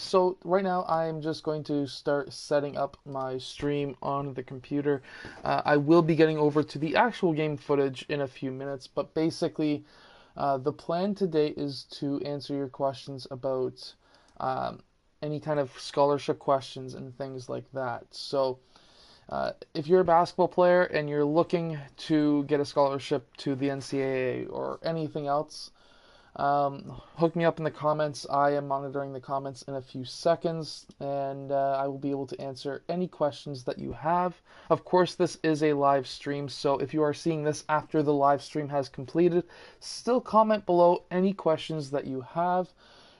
So right now I'm just going to start setting up my stream on the computer. I will be getting over to the actual game footage in a few minutes, but basically the plan today is to answer your questions about um, any kind of scholarship questions and things like that. So if you're a basketball player and you're looking to get a scholarship to the NCAA or anything else, hook me up in the comments. I am monitoring the comments in a few seconds, and I will be able to answer any questions that you have. Of course, this is a live stream, so if you are seeing this after the live stream has completed, still comment below any questions that you have,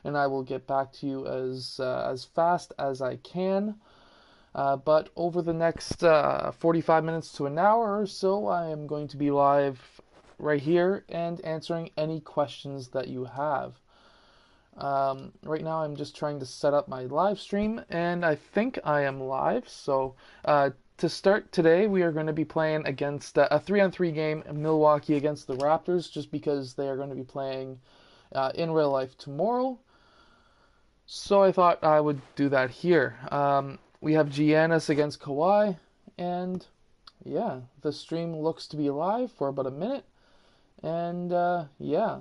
and I will get back to you as fast as I can. But over the next 45 minutes to an hour or so, I am going to be live right here and answering any questions that you have. Right now, I'm just trying to set up my live stream, and I think I am live. So, to start today, we are going to be playing against a 3-on-3 game, Milwaukee against the Raptors, just because they are going to be playing in real life tomorrow. So I thought I would do that here. We have Giannis against Kawhi, and yeah, the stream looks to be live for about a minute. And yeah,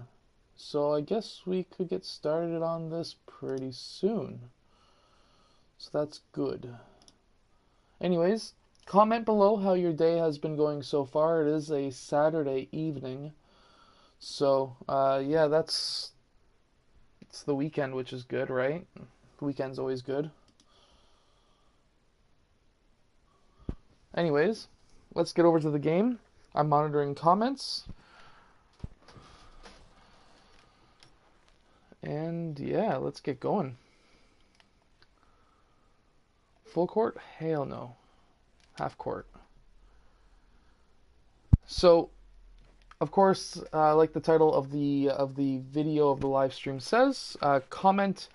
so I guess we could get started on this pretty soon. So that's good. Anyways, comment below how your day has been going so far. It is a Saturday evening. So yeah, it's the weekend, which is good, right? The weekend's always good. Anyways, let's get over to the game. I'm monitoring comments. And yeah, let's get going. Full court? Hell no. Half court. So, of course, like the title of the video of the live stream says, comment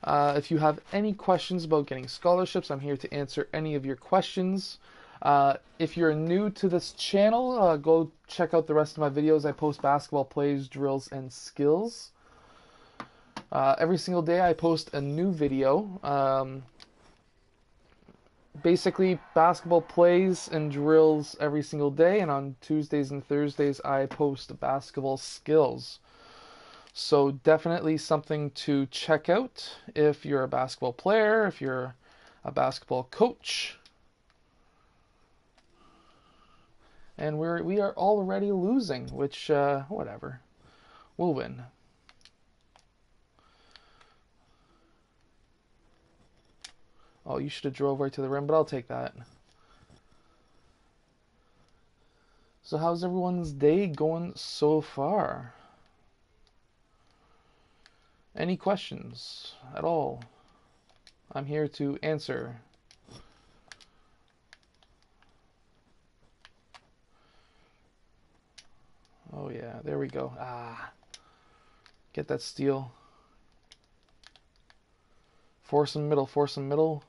if you have any questions about getting scholarships. I'm here to answer any of your questions. If you're new to this channel, go check out the rest of my videos. I post basketball plays, drills, and skills. Every single day I post a new video. Basically, basketball plays and drills every single day, and on Tuesdays and Thursdays I post basketball skills. So definitely something to check out if you're a basketball player, if you're a basketball coach. And we are already losing, which whatever, we'll win. Oh, you should have drove right to the rim, but I'll take that. So how's everyone's day going so far? Any questions at all? I'm here to answer. Oh yeah, there we go. Get that steal. Force him middle, force him middle.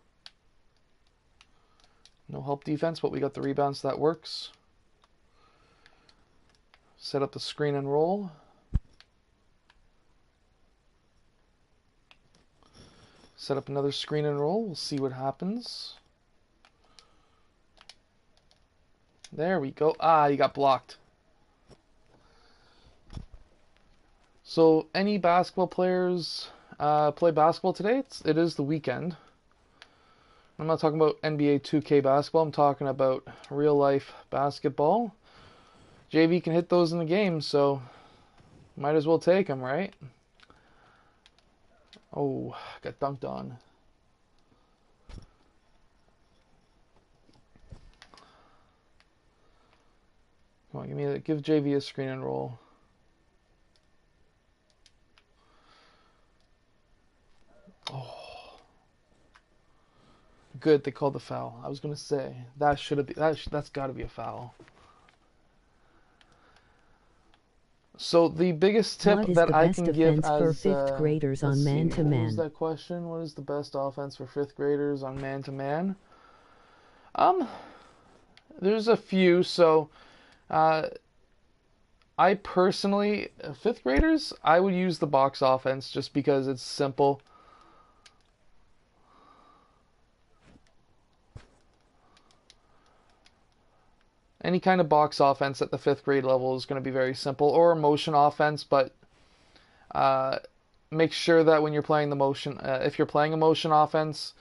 No help defense, but we got the rebound, so that works. Set up the screen and roll. Set up another screen and roll. We'll see what happens. There we go. You got blocked. So, any basketball players play basketball today? It is the weekend. I'm not talking about NBA 2K basketball. I'm talking about real life basketball. JV can hit those in the game, so might as well take them, right? Oh, got dunked on. Come on, give JV a screen and roll. Oh. Good, they called the foul. I was gonna say that should have that's got to be a foul. So the biggest tip that I can give as for fifth graders on man-to-man? What was that question? What is the best offense for fifth graders on man-to-man? There's a few. So, I personally, fifth graders, I would use the box offense just because it's simple. any kind of box offense at the 5th grade level is going to be very simple, or motion offense, but uh, make sure that when you're playing the motion, if you're playing a motion offense,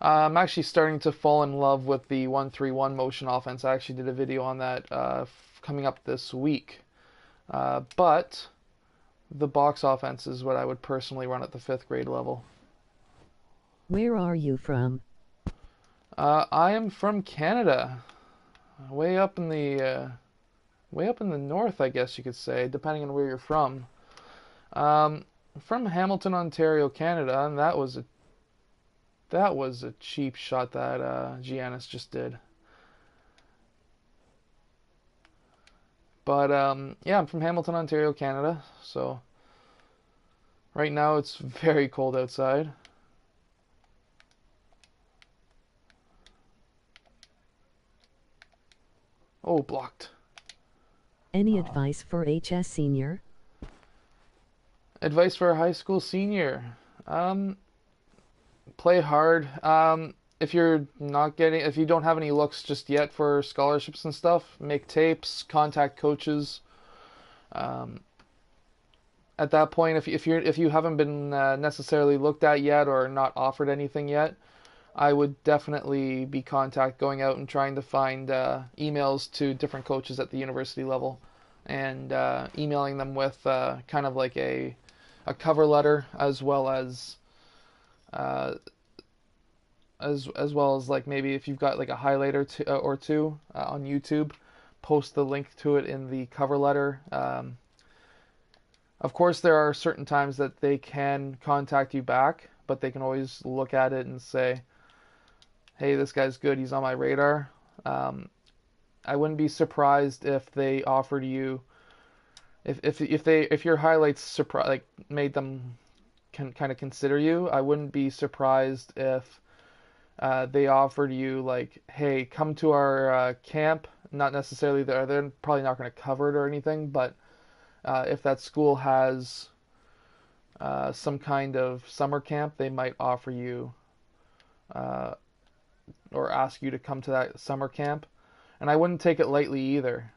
I'm actually starting to fall in love with the 1-3-1 motion offense. I actually did a video on that coming up this week. But the box offense is what I would personally run at the 5th grade level. Where are you from? I am from Canada, way up in the north, I guess you could say, depending on where you're from. From Hamilton, Ontario, Canada, and that was a cheap shot that Giannis just did. But yeah, I'm from Hamilton, Ontario, Canada. So right now it's very cold outside. Oh, blocked. Any advice for HS senior? Advice for a high school senior. Play hard. If you don't have any looks just yet for scholarships and stuff, make tapes, contact coaches. At that point, if you haven't been necessarily looked at yet or not offered anything yet, I would definitely be going out and trying to find emails to different coaches at the university level, and emailing them with kind of like a cover letter, as well as like maybe if you've got like a highlighter or two on YouTube, post the link to it in the cover letter. Of course, there are certain times that they can contact you back, but they can always look at it and say, hey, this guy's good, he's on my radar. I wouldn't be surprised if they offered you, if your highlights made them kind of consider you. I wouldn't be surprised if they offered you like, hey, come to our camp. Not necessarily they're probably not going to cover it or anything, but if that school has some kind of summer camp, they might offer you or ask you to come to that summer camp. And I wouldn't take it lightly either.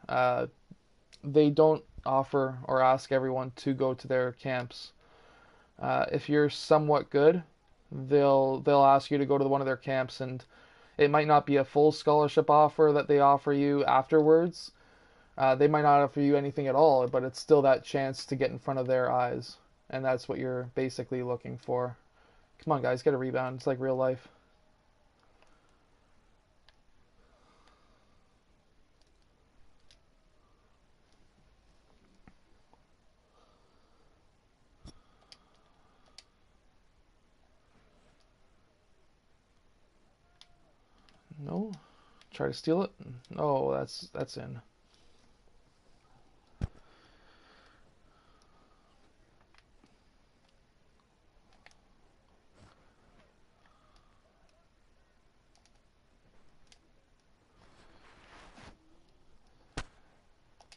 They don't offer or ask everyone to go to their camps. If you're somewhat good, they'll ask you to go to one of their camps, and it might not be a full scholarship offer that they offer you afterwards. They might not offer you anything at all, but it's still that chance to get in front of their eyes, and that's what you're basically looking for. Come on, guys, get a rebound. It's like real life. No, try to steal it. Oh, that's in.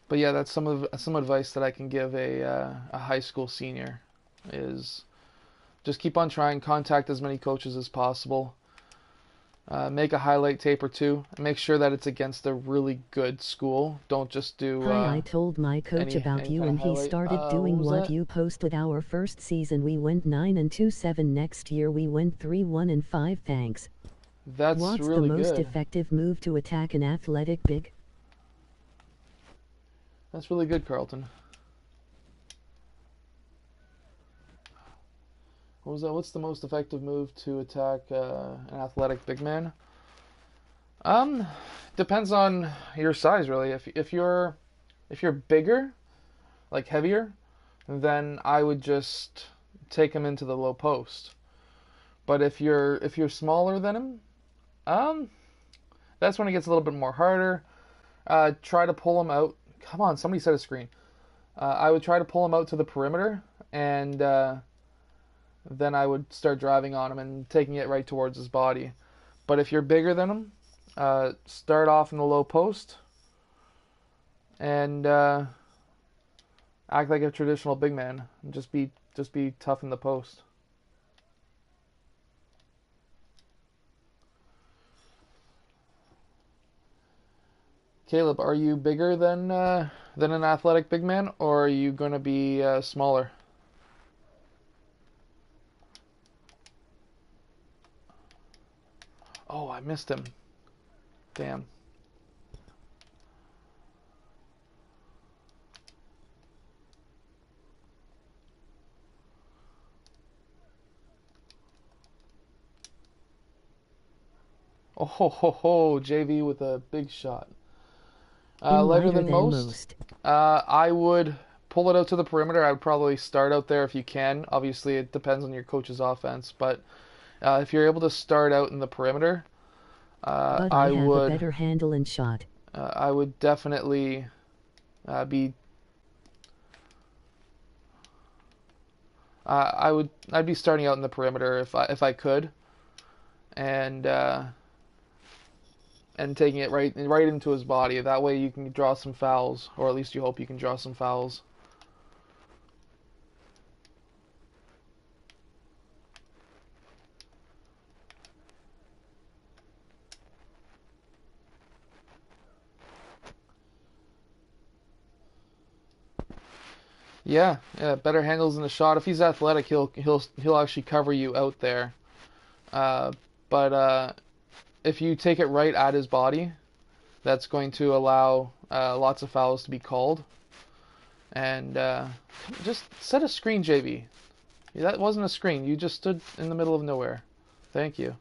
But yeah, that's some advice that I can give a high school senior is just keep on trying, contact as many coaches as possible. Make a highlight tape or two. Make sure that it's against a really good school. Don't just do. Hi, I told my coach about you and he started doing what you posted. Our first season we went 9-2-7. Next year we went 3-1-5. Thanks. That's What's really the most good. effective move to attack an athletic big? That's really good, Carlton. What was that? What's the most effective move to attack an athletic big man? Depends on your size, really. If you're bigger, like heavier, then I would just take him into the low post. But if you're smaller than him, that's when it gets a little bit more harder. Try to pull him out. Come on, somebody set a screen. I would try to pull him out to the perimeter, and then I would start driving on him and taking it right towards his body. But if you're bigger than him, start off in the low post and act like a traditional big man. Just be tough in the post. Caleb, are you bigger than an athletic big man, or are you going to be smaller? Oh, I missed him. Damn. Oh ho ho ho! JV with a big shot. Lighter than most. I would pull it out to the perimeter. I would probably start out there if you can. Obviously, it depends on your coach's offense, but if you're able to start out in the perimeter, but I have a better handle and shot. I would definitely be. I'd be starting out in the perimeter if I could, and taking it right into his body. That way you can draw some fouls, or at least you hope you can draw some fouls. Yeah, better handles in the shot. If he's athletic, he'll actually cover you out there. But if you take it right at his body, that's going to allow lots of fouls to be called. And just set a screen, JV. That wasn't a screen. You just stood in the middle of nowhere. Thank you.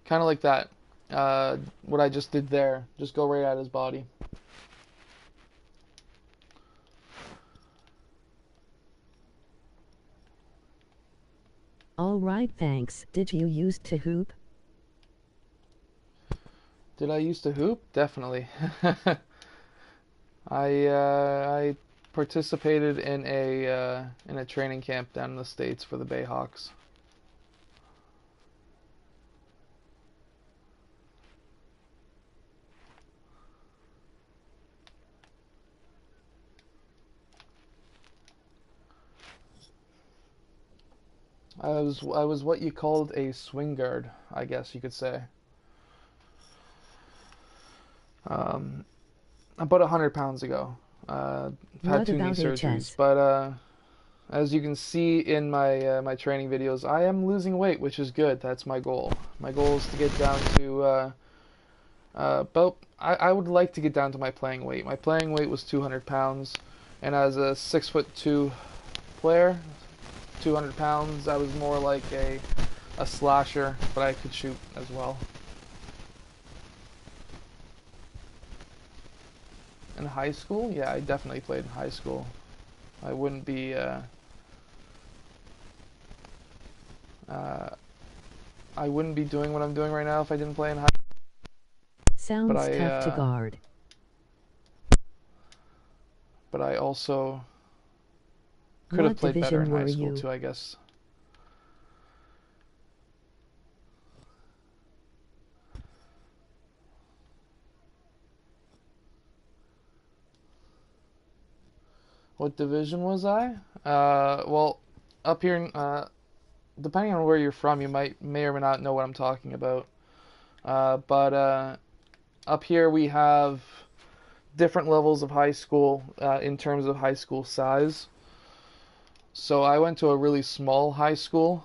Kind of like that. What I just did there. Just go right at his body. All right, thanks. Did you used to hoop? Did I used to hoop? Definitely. I participated in a training camp down in the States for the Bayhawks. I was what you called a swing guard, I guess you could say. About 100 pounds ago. I've had two knee surgeries, but as you can see in my training videos, I am losing weight, which is good. That's my goal. My goal is to get down to about. I would like to get down to my playing weight. My playing weight was 200 pounds, and as a 6'2" player, 200 pounds, I was more like a slasher, but I could shoot as well. In high school? Yeah, I definitely played in high school. I wouldn't be I wouldn't be doing what I'm doing right now if I didn't play in high school. Sounds tough to guard. But I also could have played better in high school too, I guess. What division was I? Well, up here, depending on where you're from, you may or may not know what I'm talking about. But up here we have different levels of high school in terms of high school size. So I went to a really small high school.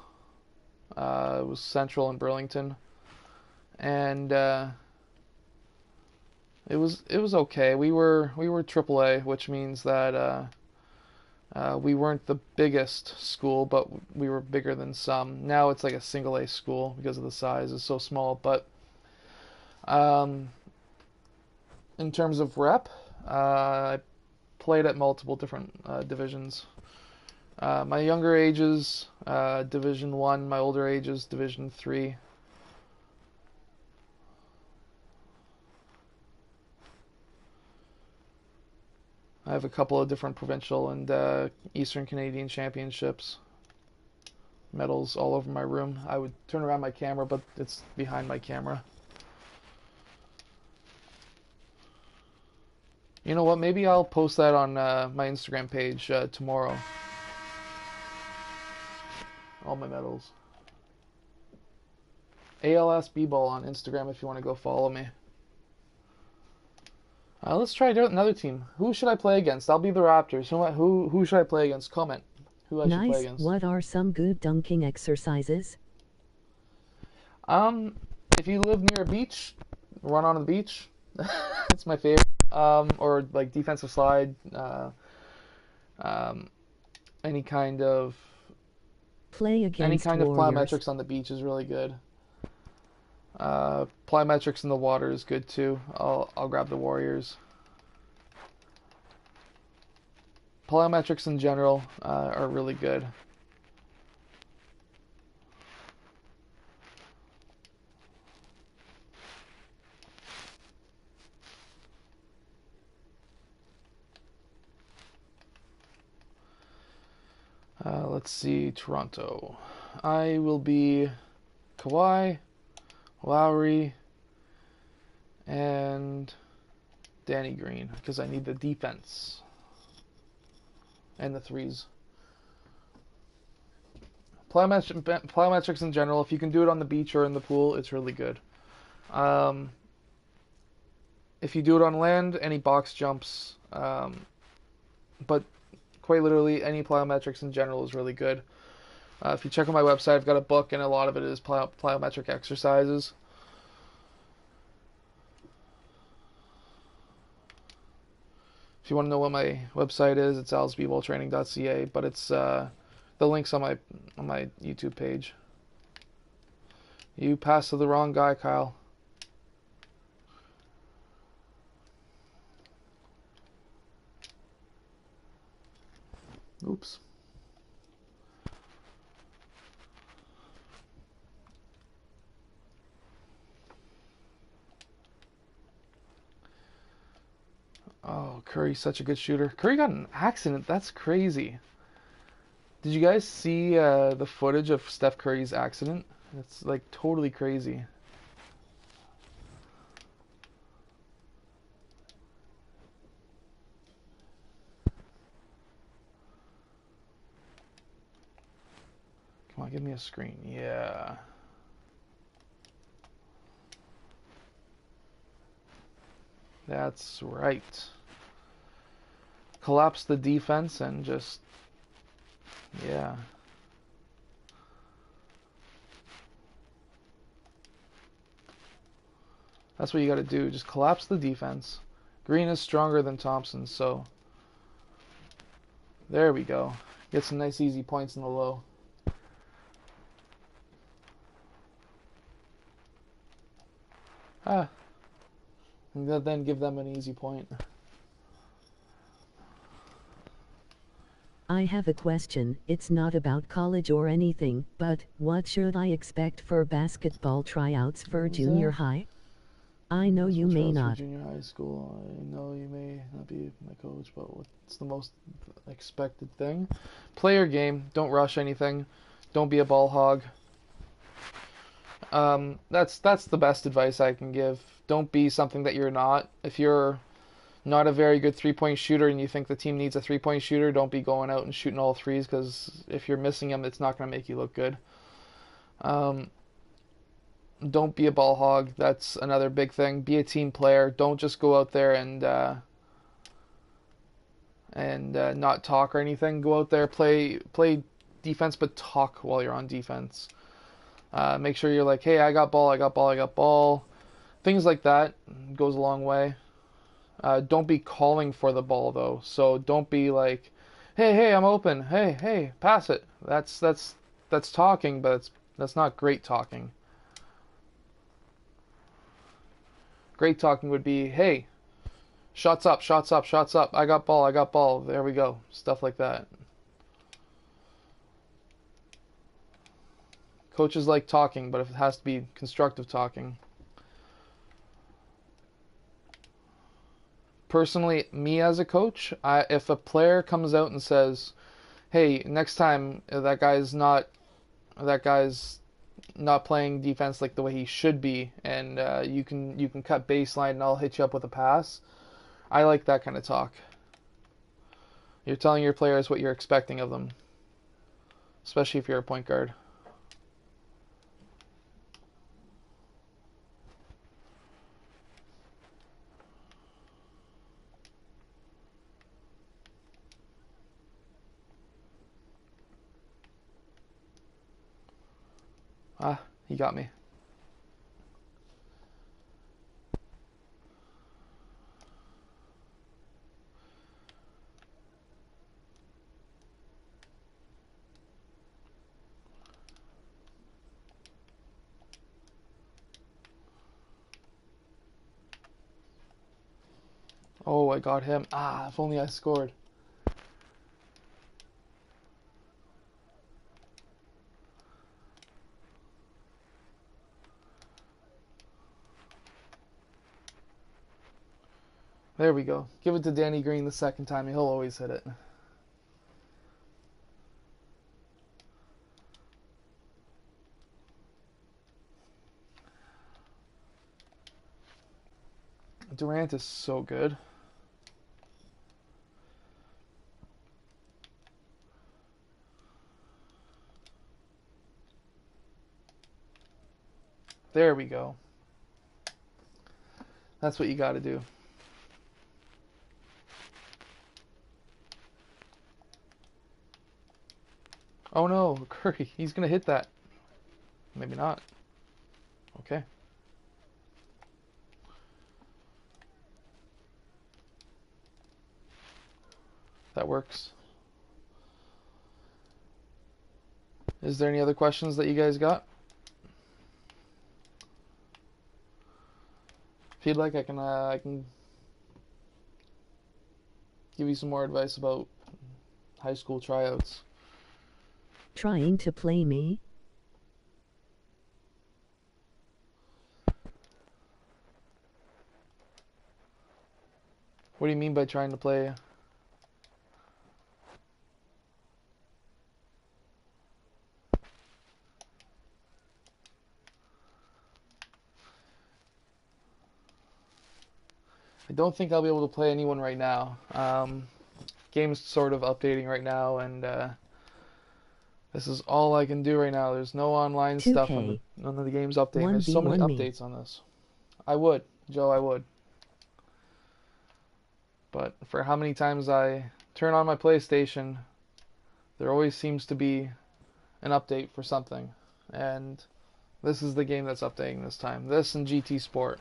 It was Central in Burlington, and it was okay. We were AAA, which means that we weren't the biggest school, but we were bigger than some. Now it's like a single A school because of the size is so small. But in terms of rep, I played at multiple different divisions. My younger ages, Division 1. My older ages, Division 3. I have a couple of different provincial and Eastern Canadian championships medals all over my room. I would turn around my camera, but it's behind my camera. You know what? Maybe I'll post that on my Instagram page tomorrow. All my medals. ALS B-Ball on Instagram if you want to go follow me. Let's try another team. Who should I play against? I'll be the Raptors. Who should I play against? Comment. Who I should play against. What are some good dunking exercises? If you live near a beach, run on the beach. It's my favorite. Or like defensive slide. Any kind of plyometrics on the beach is really good. Plyometrics in the water is good too. I'll grab the Warriors. Plyometrics in general are really good. Let's see, Toronto. I will be Kawhi, Lowry, and Danny Green because I need the defense and the threes. Plyometrics in general, if you can do it on the beach or in the pool, it's really good. If you do it on land, any box jumps, but quite literally any plyometrics in general is really good. If you check on my website, I've got a book and a lot of it is plyometric exercises. If you want to know what my website is, it's alsbballtraining.ca, but it's the link's on my YouTube page. You passed to the wrong guy, Kyle. Oops. Oh, Curry's such a good shooter. Curry got in an accident. That's crazy. Did you guys see the footage of Steph Curry's accident? It's like totally crazy. Come on, give me a screen. Yeah. That's right. Collapse the defense and just, yeah. That's what you got to do. Just collapse the defense. Green is stronger than Thompson, so there we go. Get some nice easy points in the low. And then give them an easy point. I have a question. It's not about college or anything, but what should I expect for basketball tryouts for junior high? I know you may not. Junior high school. I know you may not be my coach, but what's the most expected thing? Play your game. Don't rush anything. Don't be a ball hog. That's the best advice I can give. Don't be something that you're not. If you're not a very good three-point shooter and you think the team needs a three-point shooter, don't be going out and shooting all threes, because if you're missing them, it's not going to make you look good. Don't be a ball hog. That's another big thing. Be a team player. Don't just go out there and not talk or anything. Go out there, play defense, but talk while you're on defense. Make sure you're like, hey, I got ball. Things like that goes a long way. Don't be calling for the ball though. So don't be like, hey, I'm open. Hey, pass it. That's talking, but that's not great talking. Great talking would be, hey, shots up. I got ball. There we go. Stuff like that. Coaches like talking, but if it has to be constructive talking. Personally, me as a coach, if a player comes out and says, hey, next time that guy's not playing defense like the way he should be, and you can cut baseline and I'll hit you up with a pass, I like that kind of talk. You're telling your players what you're expecting of them, especially if you're a point guard. Ah, he got me. Oh, I got him. Ah, if only I scored. There we go. Give it to Danny Green the second time. He'll always hit it. Durant is so good. There we go. That's what you got to do. Oh no, Curry. He's going to hit that. Maybe not. Okay. That works. Is there any other questions that you guys got? If you'd like, I can give you some more advice about high school tryouts. Trying to play me? What do you mean by trying to play? I don't think I'll be able to play anyone right now. Game's sort of updating right now, and this is all I can do right now. There's no online 2K. stuff when the game's updating. There's so many updates on this. I would, Joe, I would. But for how many times I turn on my PlayStation, there always seems to be an update for something. And this is the game that's updating this time. This and GT Sport.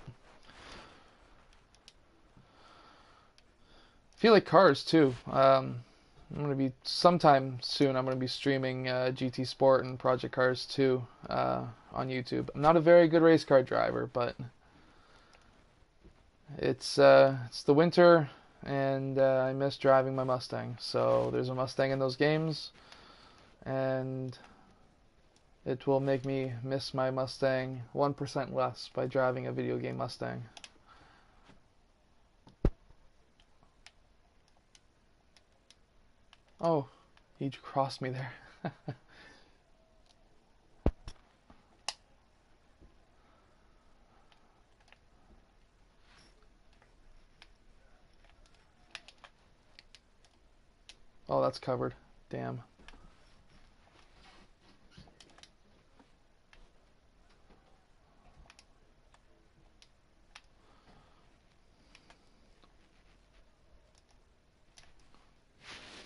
I feel like Cars too. I'm going to be, sometime soon, I'm going to be streaming GT Sport and Project Cars 2 on YouTube. I'm not a very good race car driver, but it's the winter, and I miss driving my Mustang. So there's a Mustang in those games, and it will make me miss my Mustang 1% less by driving a video game Mustang. Oh, he crossed me there. Oh, that's covered. Damn.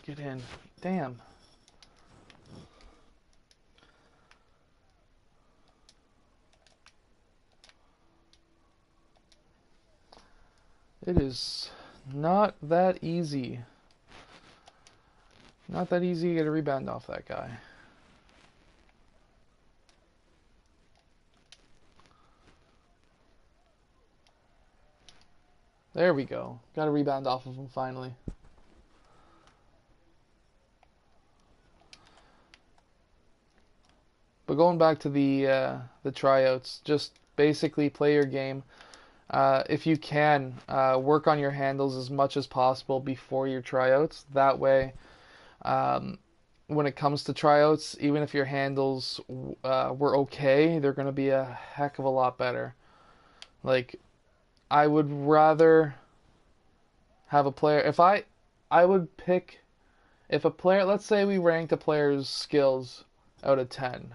Get in. Damn. It is not that easy. Not that easy to get a rebound off that guy. There we go. Got a rebound off of him finally. But going back to the tryouts, just basically play your game. If you can, work on your handles as much as possible before your tryouts. That way, when it comes to tryouts, even if your handles were okay, they're going to be a heck of a lot better. Like, I would rather have a player. I would pick, if a player, let's say we ranked a player's skills out of 10,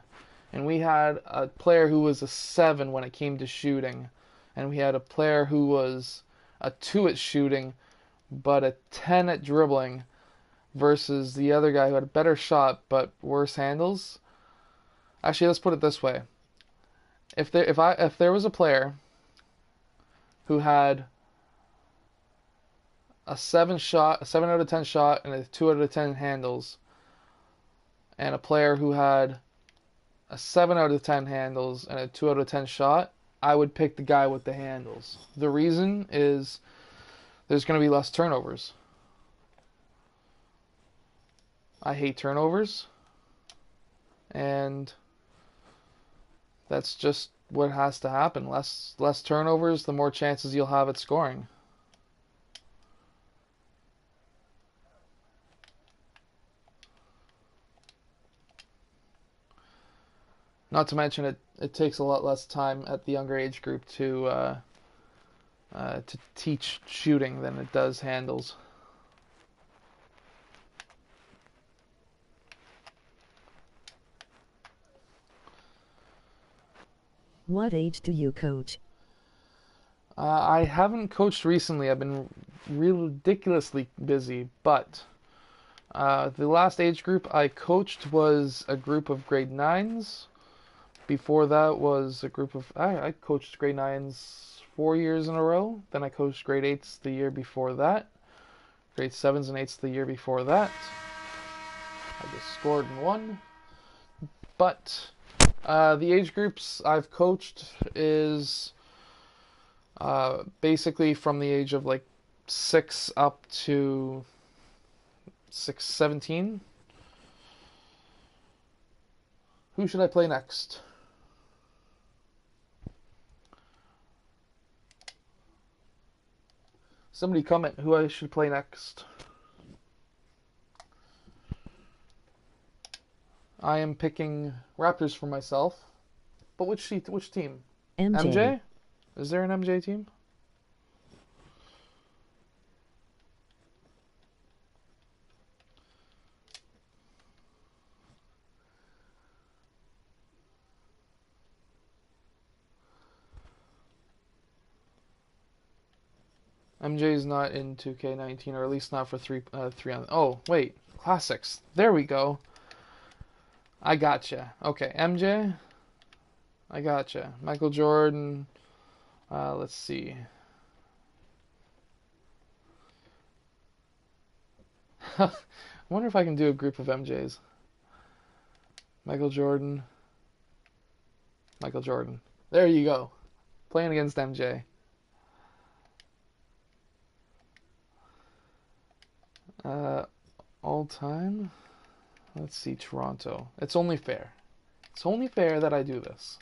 and we had a player who was a 7 when it came to shooting, and we had a player who was a 2 at shooting, but a 10 at dribbling, versus the other guy who had a better shot but worse handles. Actually, let's put it this way. If there was a player who had a 7 out of 10 shot and a 2 out of 10 handles, and a player who had a 7 out of 10 handles and a 2 out of 10 shot, I would pick the guy with the handles. The reason is there's going to be less turnovers. I hate turnovers, and that's just what has to happen. Less turnovers, the more chances you'll have at scoring. Not to mention it takes a lot less time at the younger age group to teach shooting than it does handles. What age do you coach? I haven't coached recently. I've been ridiculously busy, but the last age group I coached was a group of grade 9s. Before that was a group of... I coached grade 9s 4 years in a row. Then I coached grade 8s the year before that. Grade 7s and 8s the year before that. I just scored and won. But the age groups I've coached is basically from the age of like 6 up to 17. Who should I play next? Somebody comment who I should play next. I am picking Raptors for myself. But which team? MJ? Is there an MJ team? MJ is not in 2K19, or at least not for 3 on. Oh, wait. Classics. There we go. I gotcha. Okay, MJ. I gotcha. Michael Jordan. Let's see. I wonder if I can do a group of MJs. Michael Jordan. Michael Jordan. There you go. Playing against MJ. All time? Let's see, Toronto. It's only fair. It's only fair that I do this.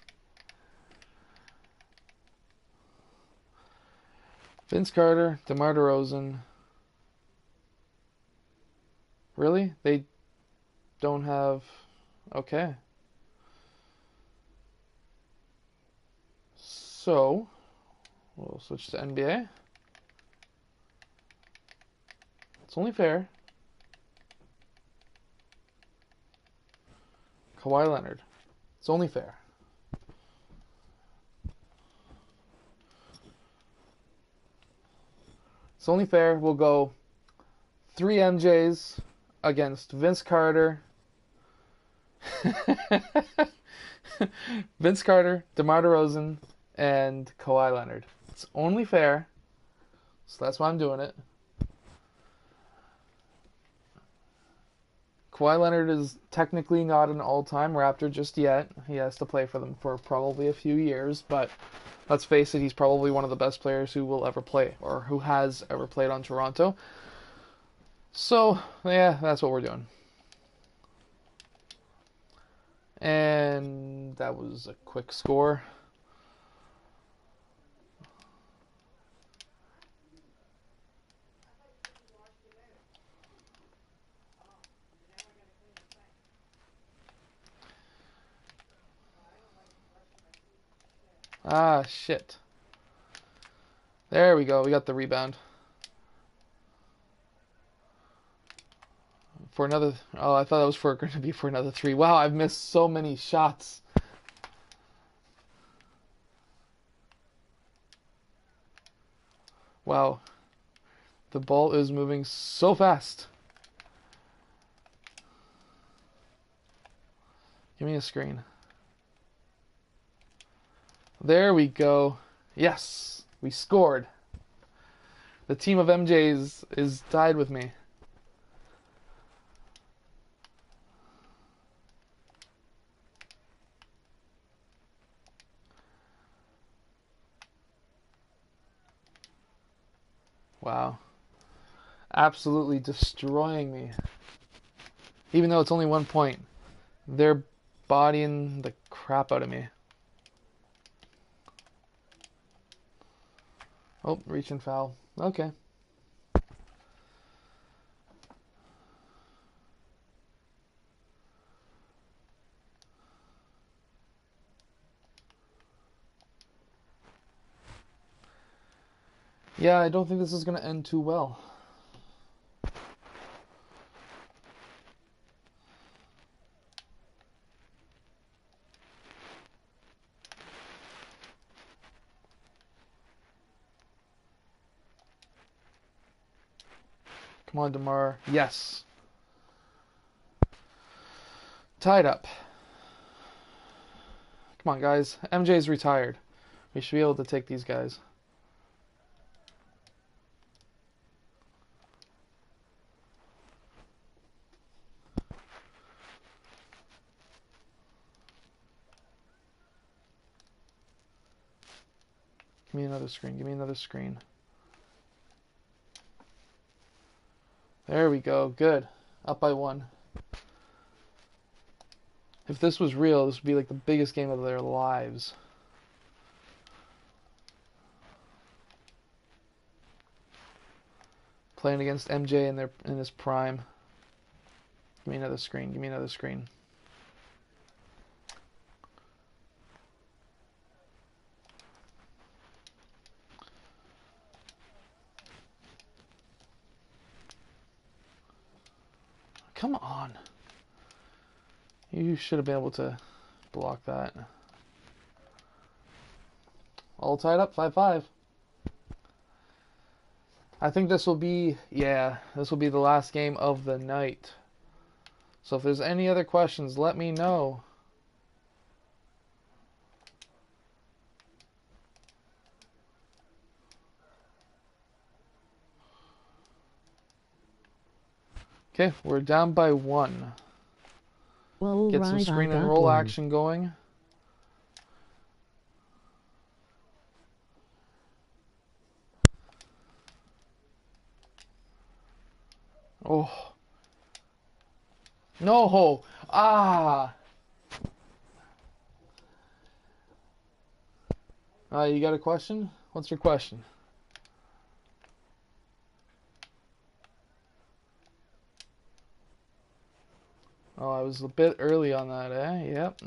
Vince Carter, DeMar DeRozan. Really? They don't have... Okay. So, we'll switch to NBA. It's only fair. Kawhi Leonard. It's only fair. It's only fair. We'll go 3 MJs against Vince Carter. Vince Carter, DeMar DeRozan, and Kawhi Leonard. It's only fair. So that's why I'm doing it. Kawhi Leonard is technically not an all-time Raptor just yet. He has to play for them for probably a few years, but let's face it, he's probably one of the best players who will ever play, or who has ever played on Toronto. So, yeah, that's what we're doing. And that was a quick score. Ah, shit. There we go. We got the rebound. for another. Oh, I thought that was going to be for another 3. Wow, I've missed so many shots. Wow. The ball is moving so fast. Give me a screen. There we go. Yes, we scored. The team of MJs is tied with me. Wow. Absolutely destroying me. Even though it's only 1 point, they're bodying the crap out of me. Oh, reach and foul. Okay. Yeah, I don't think this is going to end too well. Come on, DeMar. Yes. Tied up. Come on, guys. MJ's retired. We should be able to take these guys. Give me another screen. Give me another screen. There we go. Good. Up by 1. If this was real, this would be like the biggest game of their lives. Playing against MJ in his prime. Give me another screen. Give me another screen. Come on. You should have been able to block that. All tied up, 5-5. I think this will be, this will be the last game of the night. So if there's any other questions, let me know. Okay, we're down by 1. Well, get some screen and roll action going. Oh. No. Ah. You got a question? What's your question? Oh, I was a bit early on that, eh? Yep.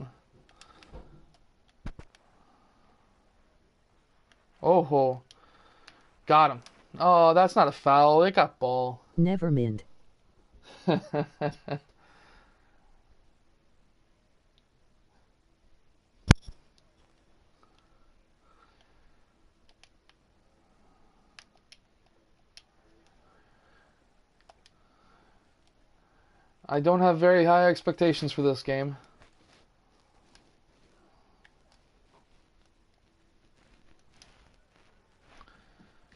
Oh. Got him. Oh, that's not a foul. It got ball. Never mind. I don't have very high expectations for this game.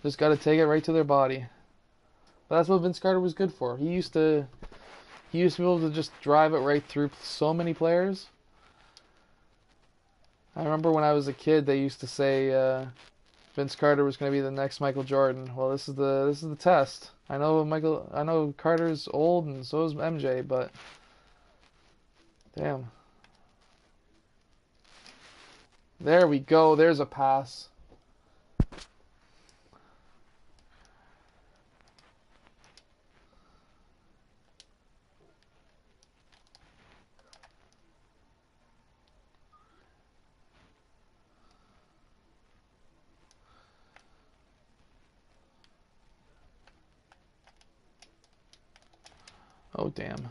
Just got to take it right to their body. But that's what Vince Carter was good for. He used to be able to just drive it right through so many players. I remember when I was a kid, they used to say Vince Carter was going to be the next Michael Jordan. Well, this is the test. I know Carter's old and so is MJ, but damn. There we go. There's a pass. Oh, damn.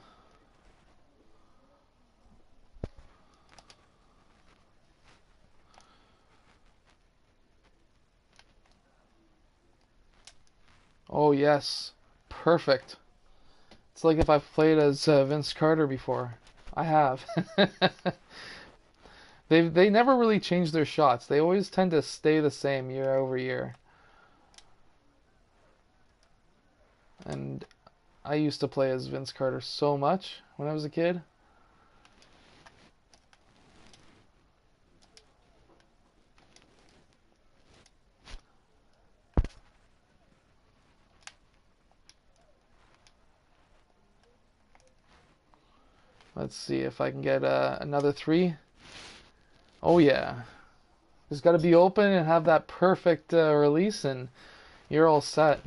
Oh, yes. Perfect. It's like if I've played as Vince Carter before. I have. They never really change their shots. They always tend to stay the same year over year. And I used to play as Vince Carter so much when I was a kid. Let's see if I can get another 3. Oh yeah. Just got to be open and have that perfect release and you're all set.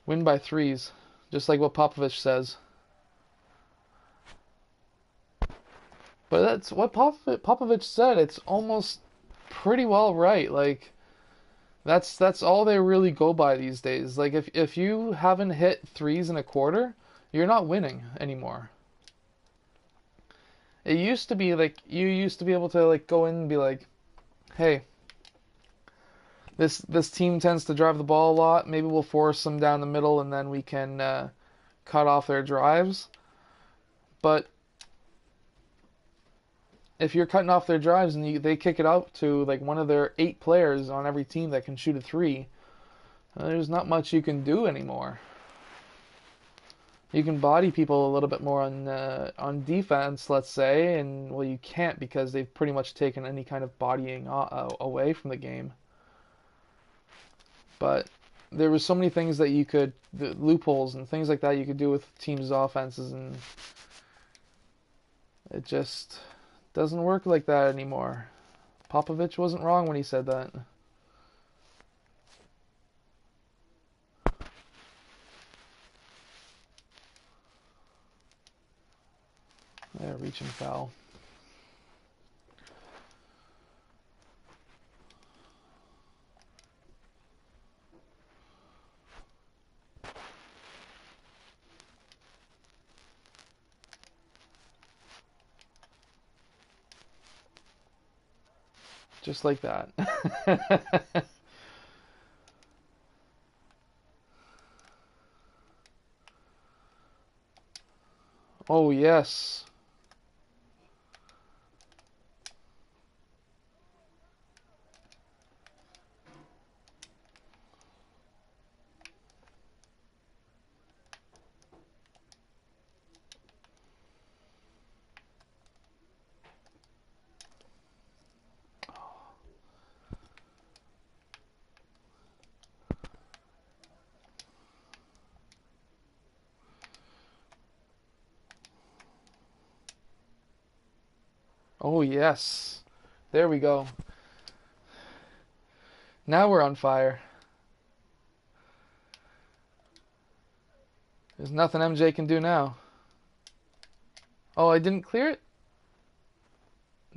Win by 3s. Just like what Popovich says. But that's what Popovich said. It's almost pretty well right. Like, that's all they really go by these days. Like, if you haven't hit 3s in a quarter, you're not winning anymore. It used to be like you used to be able to like go in and be like, hey, this team tends to drive the ball a lot. Maybe we'll force them down the middle and then we can cut off their drives. But if you're cutting off their drives and they kick it out to like one of their 8 players on every team that can shoot a 3, there's not much you can do anymore. You can body people a little bit more on defense, let's say, and well, you can't because they've pretty much taken any kind of bodying away from the game. But there was so many things that you could, the loopholes and things like that you could do with teams' offenses, and it just doesn't work like that anymore. Popovich wasn't wrong when he said that. Yeah, reaching foul. Just like that. Oh, yes. Oh, yes. There we go. Now we're on fire. There's nothing MJ can do now. Oh, I didn't clear it?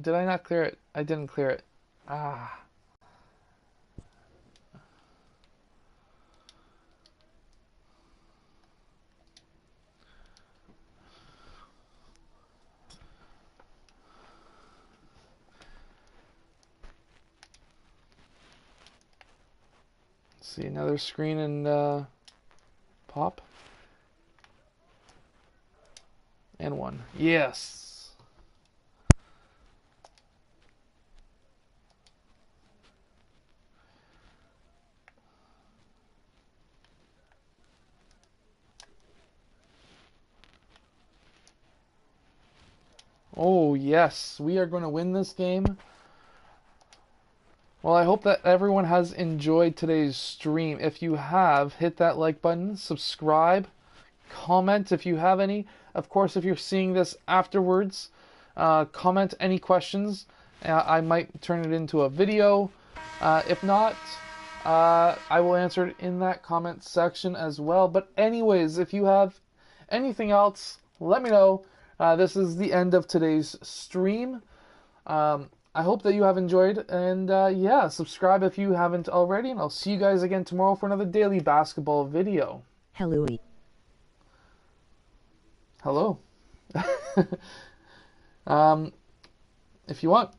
Did I not clear it? I didn't clear it. Ah. Let's see, another screen and pop. And 1. Yes. Oh, yes. We are going to win this game. Well, I hope that everyone has enjoyed today's stream. If you have, hit that like button, subscribe, comment if you have any. Of course, if you're seeing this afterwards, comment any questions. I might turn it into a video. If not, I will answer it in that comment section as well. But anyways, if you have anything else, let me know. This is the end of today's stream. I hope that you have enjoyed, and yeah, subscribe if you haven't already, and I'll see you guys again tomorrow for another daily basketball video. Hello. hello. If you want,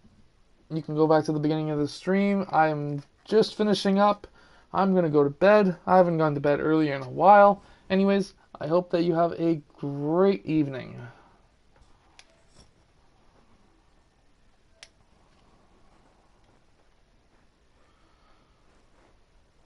you can go back to the beginning of the stream. I'm just finishing up. I'm going to go to bed. I haven't gone to bed earlier in a while. Anyways, I hope that you have a great evening.